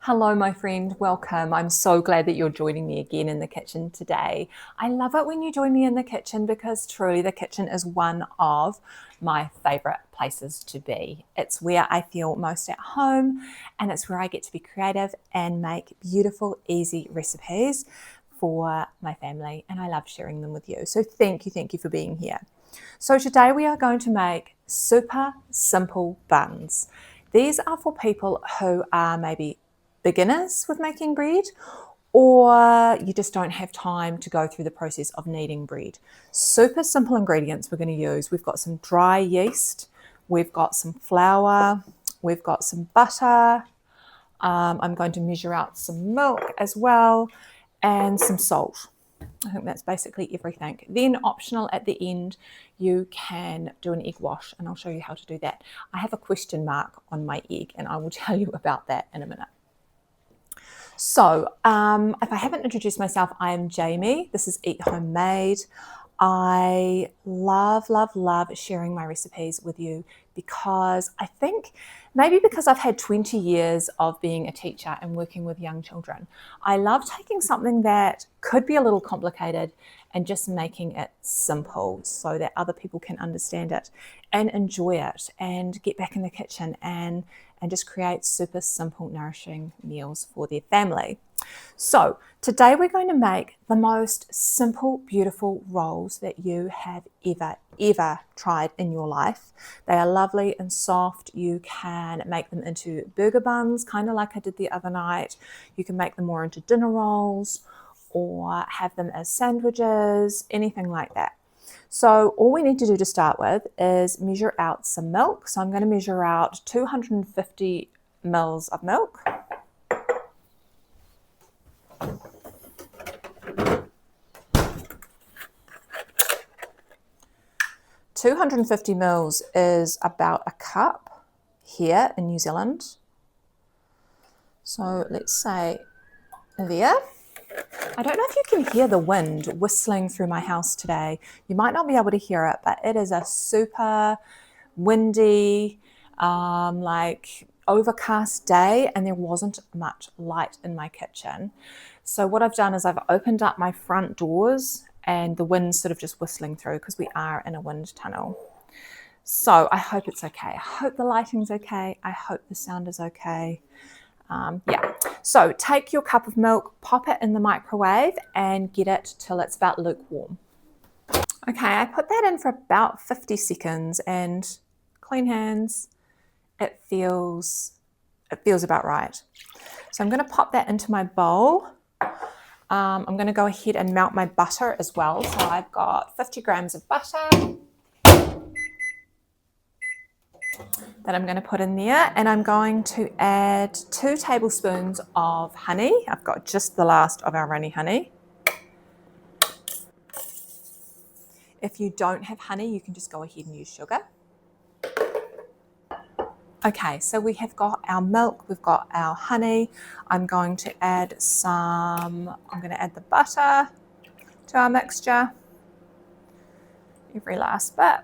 Hello, my friend. Welcome. I'm so glad that you're joining me again in the kitchen today. I love it when you join me in the kitchen because truly the kitchen is one of my favorite places to be. It's where I feel most at home and it's where I get to be creative and make beautiful, easy recipes for my family, and I love sharing them with you. So thank you for being here. So today we are going to make super simple buns. These are for people who are maybe beginners with making bread, or you just don't have time to go through the process of kneading bread. Super simple ingredients we're going to use. We've got some dry yeast, we've got some flour, we've got some butter. I'm going to measure out some milk as well, and some salt. I think that's basically everything. Then optional at the end, you can do an egg wash, and I'll show you how to do that. I have a question mark on my egg and I will tell you about that in a minute. So if I haven't introduced myself, I am Jamie. This is Eat Homemade. I love sharing my recipes with you because I think maybe because I've had 20 years of being a teacher and working with young children, I love taking something that could be a little complicated and just making it simple so that other people can understand it and enjoy it and get back in the kitchen and just create super simple, nourishing meals for their family. So today we're going to make the most simple, beautiful rolls that you have ever tried in your life. They are lovely and soft. You can make them into burger buns, kind of like I did the other night. You can make them more into dinner rolls or have them as sandwiches, anything like that. So all we need to do to start with is measure out some milk. So I'm going to measure out 250 mils of milk. $250 mils is about a cup here in New Zealand. So let's say there. I don't know if you can hear the wind whistling through my house today. You might not be able to hear it, but it is a super windy, like overcast day, and there wasn't much light in my kitchen. So what I've done is I've opened up my front doors and the wind's sort of just whistling through because we are in a wind tunnel. So I hope it's okay. I hope the lighting's okay. I hope the sound is okay. Yeah, so take your cup of milk, pop it in the microwave and get it till it's about lukewarm. Okay, I put that in for about 50 seconds and clean hands, it feels about right. So I'm going to pop that into my bowl. I'm going to go ahead and melt my butter as well. So I've got 50 grams of butter that I'm going to put in there, and I'm going to add 2 tablespoons of honey. I've got just the last of our runny honey. If you don't have honey, you can just go ahead and use sugar. Okay, so we have got our milk, we've got our honey. I'm going to add the butter to our mixture. Every last bit.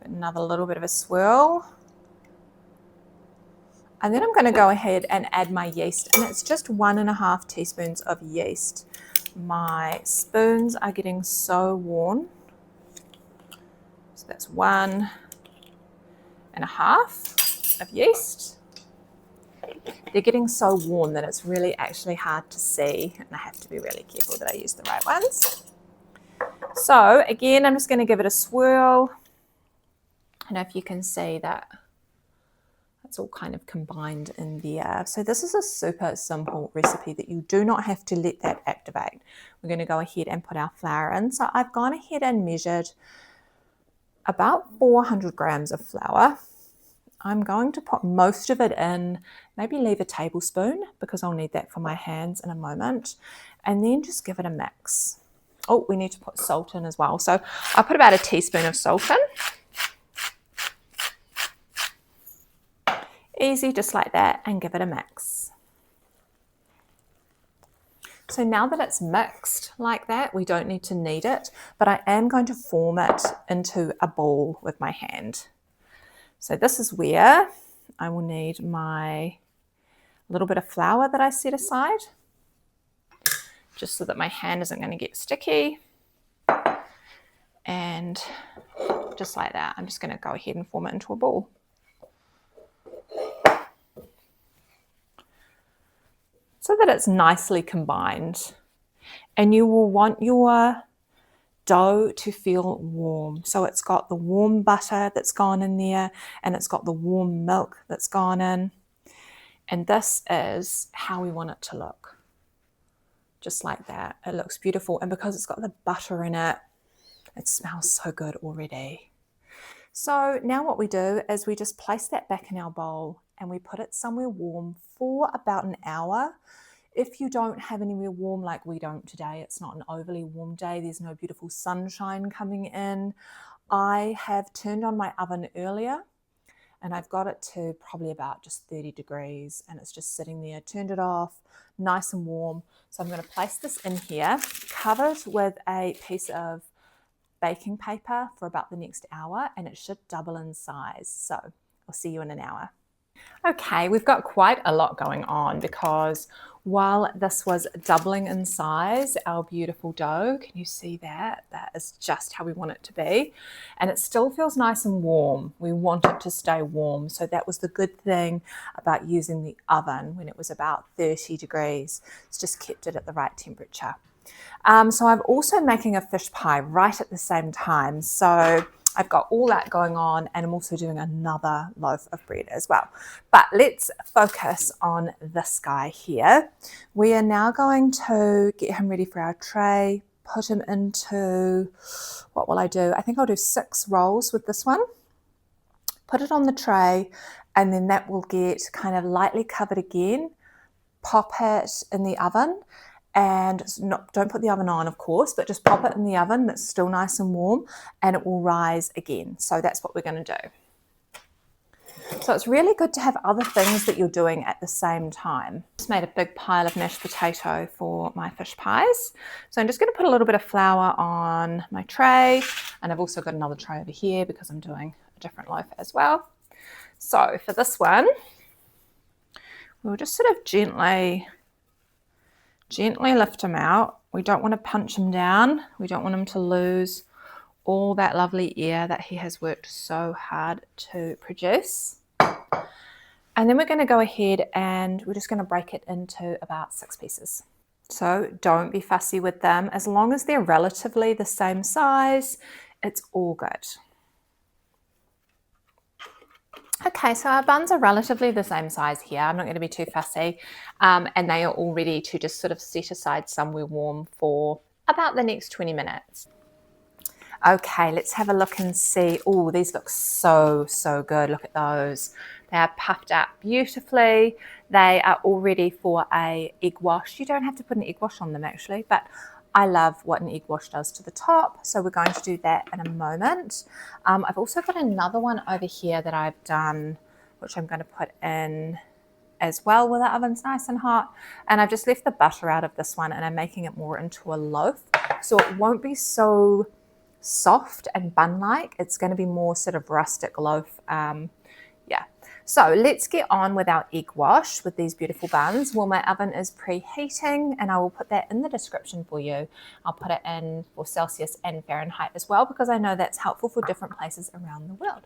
Another little bit of a swirl. And then I'm going to go ahead and add my yeast, and it's just 1.5 teaspoons of yeast. My spoons are getting so worn. So that's 1.5 of yeast. They're getting so worn that it's really actually hard to see, and I have to be really careful that I use the right ones. So again, I'm just going to give it a swirl. And if you can see that it's all kind of combined in there. So this is a super simple recipe that you do not have to let that activate. We're going to go ahead and put our flour in. So I've gone ahead and measured about 400 grams of flour. I'm going to put most of it in, maybe leave a tablespoon because I'll need that for my hands in a moment, and then just give it a mix. Oh, we need to put salt in as well. So I put about a teaspoon of salt in. Easy, just like that, and give it a mix. So now that it's mixed like that, we don't need to knead it, but I am going to form it into a ball with my hand. So this is where I will need my little bit of flour that I set aside, just so that my hand isn't going to get sticky. And just like that, I'm just going to go ahead and form it into a ball. So that it's nicely combined. And you will want your dough to feel warm. So it's got the warm butter that's gone in there, and it's got the warm milk that's gone in. And this is how we want it to look. Just like that. It looks beautiful. And because it's got the butter in it, it smells so good already. So now what we do is we just place that back in our bowl and we put it somewhere warm for about an hour. If you don't have anywhere warm like we don't today, it's not an overly warm day, there's no beautiful sunshine coming in, I have turned on my oven earlier and I've got it to probably about just 30 degrees and it's just sitting there, turned it off, nice and warm. So I'm going to place this in here, covered with a piece of baking paper for about the next hour, and it should double in size. So I'll see you in an hour. Okay, we've got quite a lot going on because while this was doubling in size, our beautiful dough, can you see that? That is just how we want it to be. And it still feels nice and warm. We want it to stay warm. So that was the good thing about using the oven when it was about 30 degrees. It's just kept it at the right temperature. So I'm also making a fish pie right at the same time. So I've got all that going on, and I'm also doing another loaf of bread as well. But let's focus on this guy here. We are now going to get him ready for our tray, put him into, what will I do? I think I'll do 6 rolls with this one. Put it on the tray, and then that will get kind of lightly covered again. Pop it in the oven. And don't put the oven on, of course, but just pop it in the oven that's still nice and warm, and it will rise again. So that's what we're going to do. So it's really good to have other things that you're doing at the same time. Just made a big pile of mashed potato for my fish pies. So I'm just going to put a little bit of flour on my tray, and I've also got another tray over here because I'm doing a different loaf as well. So for this one, we'll just sort of gently lift him out. We don't want to punch him down. We don't want him to lose all that lovely air that he has worked so hard to produce. And then we're going to go ahead and we're just going to break it into about 6 pieces. So don't be fussy with them. As long as they're relatively the same size, it's all good. Okay, so our buns are relatively the same size here. I'm not going to be too fussy. And they are all ready to just sort of set aside somewhere warm for about the next 20 minutes. Okay, let's have a look and see. Oh, these look so, so good. Look at those. They are puffed up beautifully. They are all ready for a egg wash. You don't have to put an egg wash on them actually, but I love what an egg wash does to the top, so we're going to do that in a moment. I've also got another one over here that I've done, which I'm going to put in as well while the oven's nice and hot. And I've just left the butter out of this one, and I'm making it more into a loaf, so it won't be so soft and bun-like. It's going to be more sort of rustic loaf. Yeah. So let's get on with our egg wash with these beautiful buns. Well, my oven is preheating, and I will put that in the description for you. I'll put it in for Celsius and Fahrenheit as well, because I know that's helpful for different places around the world.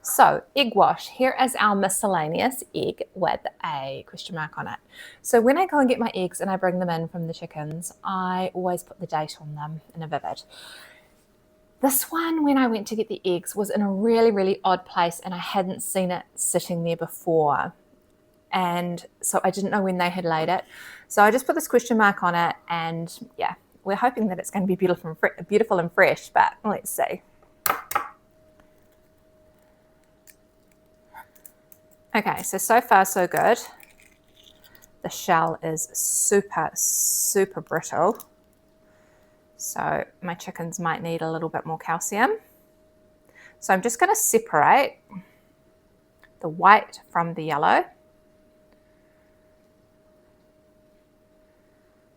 So egg wash, here is our miscellaneous egg with a question mark on it. So when I go and get my eggs and I bring them in from the chickens, I always put the date on them in a vivid. This one, when I went to get the eggs, was in a really, really odd place, and I hadn't seen it sitting there before. And so I didn't know when they had laid it. So I just put this question mark on it, and yeah, we're hoping that it's going to be beautiful and fresh, but let's see. Okay, so far so good. The shell is super, super brittle. So my chickens might need a little bit more calcium. So I'm just going to separate the white from the yellow.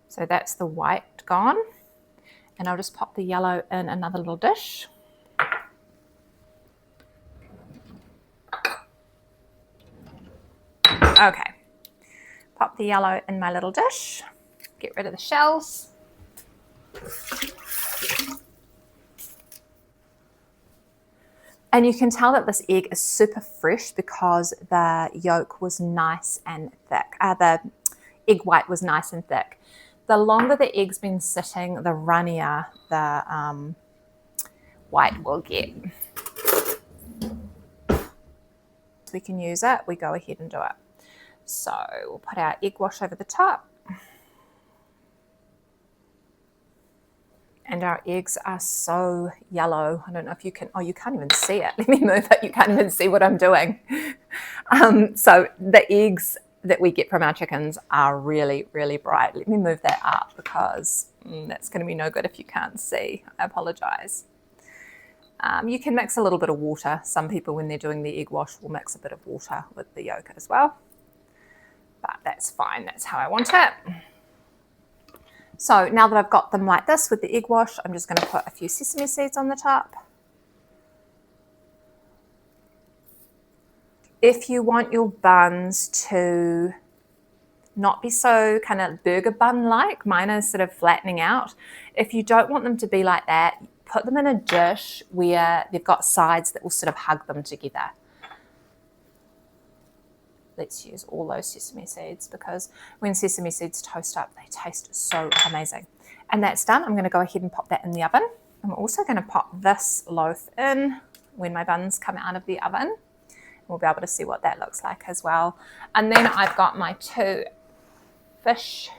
So that's the white gone. And I'll just pop the yellow in another little dish. Okay, pop the yellow in my little dish, get rid of the shells. And you can tell that this egg is super fresh because the yolk was nice and thick. The egg white was nice and thick. The longer the egg's been sitting, the runnier the white will get. We can use it, we go ahead and do it. So we'll put our egg wash over the top. And our eggs are so yellow. I don't know if you can, oh, you can't even see it. Let me move it. You can't even see what I'm doing. So the eggs that we get from our chickens are really, really bright. Let me move that up because that's going to be no good if you can't see. I apologize. You can mix a little bit of water. Some people, when they're doing the egg wash, will mix a bit of water with the yolk as well. But that's fine. That's how I want it. So now that I've got them like this with the egg wash, I'm just going to put a few sesame seeds on the top. If you want your buns to not be so kind of burger bun-like, mine is sort of flattening out. If you don't want them to be like that, put them in a dish where they've got sides that will sort of hug them together. Let's use all those sesame seeds because when sesame seeds toast up, they taste so amazing. And that's done. I'm going to go ahead and pop that in the oven. I'm also going to pop this loaf in when my buns come out of the oven. We'll be able to see what that looks like as well. And then I've got my 2 fish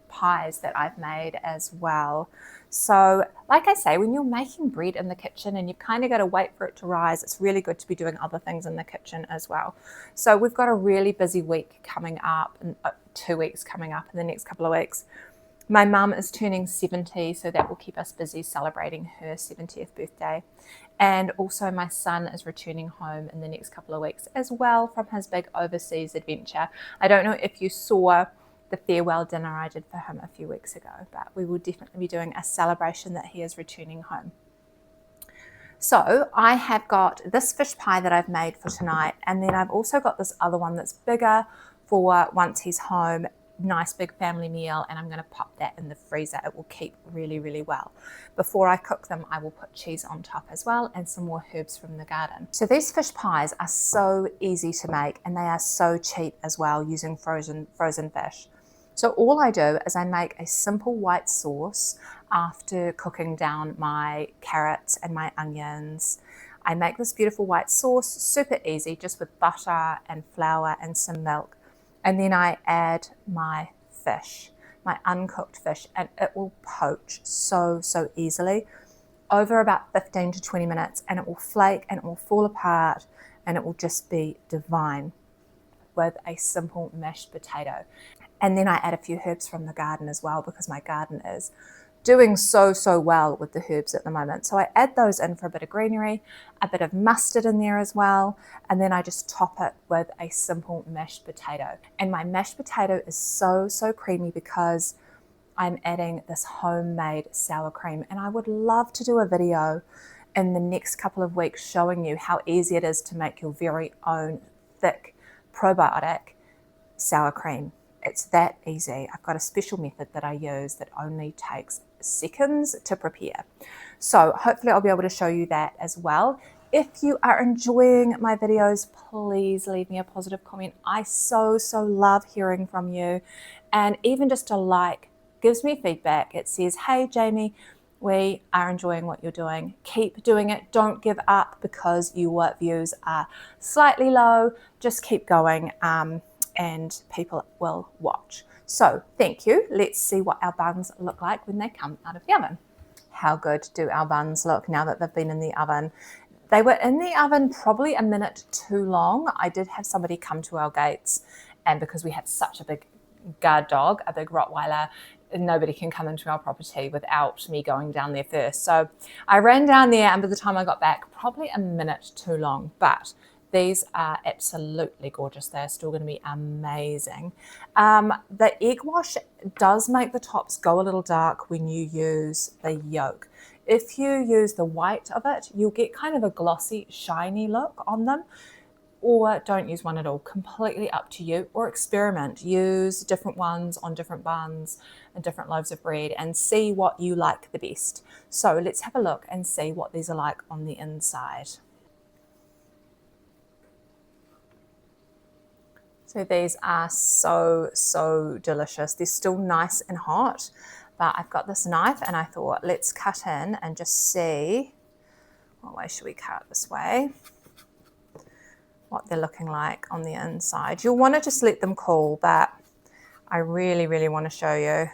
pies that I've made as well. So like I say, when you're making bread in the kitchen and you've kind of got to wait for it to rise, it's really good to be doing other things in the kitchen as well. So we've got a really busy week coming up, and 2 weeks coming up in the next couple of weeks. My mum is turning 70, so that will keep us busy celebrating her 70th birthday. And also my son is returning home in the next couple of weeks as well from his big overseas adventure. I don't know if you saw the farewell dinner I did for him a few weeks ago, but we will definitely be doing a celebration that he is returning home. So I have got this fish pie that I've made for tonight, and then I've also got this other one that's bigger for once he's home, nice big family meal, and I'm going to pop that in the freezer. It will keep really, really well. Before I cook them, I will put cheese on top as well and some more herbs from the garden. So these fish pies are so easy to make, and they are so cheap as well using frozen fish. So all I do is I make a simple white sauce after cooking down my carrots and my onions. I make this beautiful white sauce, super easy, just with butter and flour and some milk. And then I add my fish, my uncooked fish, and it will poach so easily over about 15 to 20 minutes, and it will flake and it will fall apart, and it will just be divine with a simple mashed potato. And then I add a few herbs from the garden as well, because my garden is doing so well with the herbs at the moment. So I add those in for a bit of greenery, a bit of mustard in there as well, and then I just top it with a simple mashed potato. And my mashed potato is so creamy because I'm adding this homemade sour cream. And I would love to do a video in the next couple of weeks showing you how easy it is to make your very own thick probiotic sour cream. It's that easy. I've got a special method that I use that only takes seconds to prepare. So hopefully I'll be able to show you that as well. If you are enjoying my videos, please leave me a positive comment. I so love hearing from you. And even just a like gives me feedback. It says, hey Jamie, we are enjoying what you're doing. Keep doing it. Don't give up because your views are slightly low. Just keep going. And people will watch. So thank you. Let's see what our buns look like when they come out of the oven. How good do our buns look now that they've been in the oven? They were in the oven probably a minute too long. I did have somebody come to our gates, and because we have such a big guard dog, a big Rottweiler, nobody can come into our property without me going down there first. So I ran down there, and by the time I got back, probably a minute too long, but these are absolutely gorgeous. They're still going to be amazing. The egg wash does make the tops go a little dark when you use the yolk. If you use the white of it, you'll get kind of a glossy, shiny look on them. or don't use one at all. Completely up to you, or experiment. Use different ones on different buns and different loaves of bread and see what you like the best. So let's have a look and see what these are like on the inside. So these are so delicious. They're still nice and hot, but I've got this knife and I thought, let's cut in and just see, what way should we cut? This way. What they're looking like on the inside. You'll want to just let them cool, but I really want to show you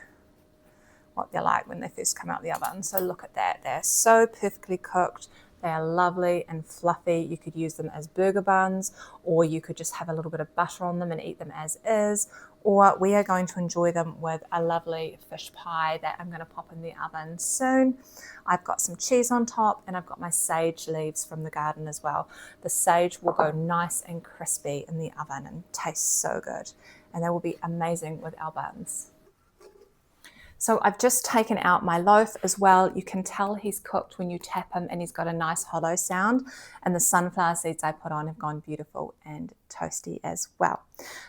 what they're like when they first come out the oven. So look at that. They're so perfectly cooked. They are lovely and fluffy. You could use them as burger buns, or you could just have a little bit of butter on them and eat them as is. Or we are going to enjoy them with a lovely fish pie that I'm going to pop in the oven soon. I've got some cheese on top, and I've got my sage leaves from the garden as well. The sage will go nice and crispy in the oven and taste so good. And they will be amazing with our buns. So I've just taken out my loaf as well. You can tell he's cooked when you tap him, and he's got a nice hollow sound. And the sunflower seeds I put on have gone beautiful and toasty as well.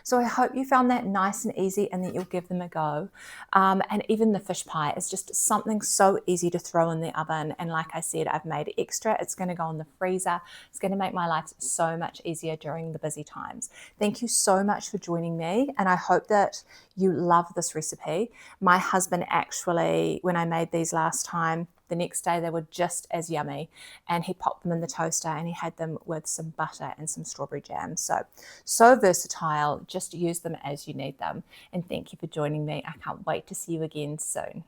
So I hope you found that nice and easy and that you'll give them a go. And even the fish pie is just something so easy to throw in the oven. And like I said, I've made extra. It's going to go in the freezer. It's going to make my life so much easier during the busy times. Thank you so much for joining me. And I hope that you love this recipe. My husband actually, when I made these last time, the next day they were just as yummy, and he popped them in the toaster and he had them with some butter and some strawberry jam. So versatile. Just use them as you need them. And thank you for joining me. I can't wait to see you again soon.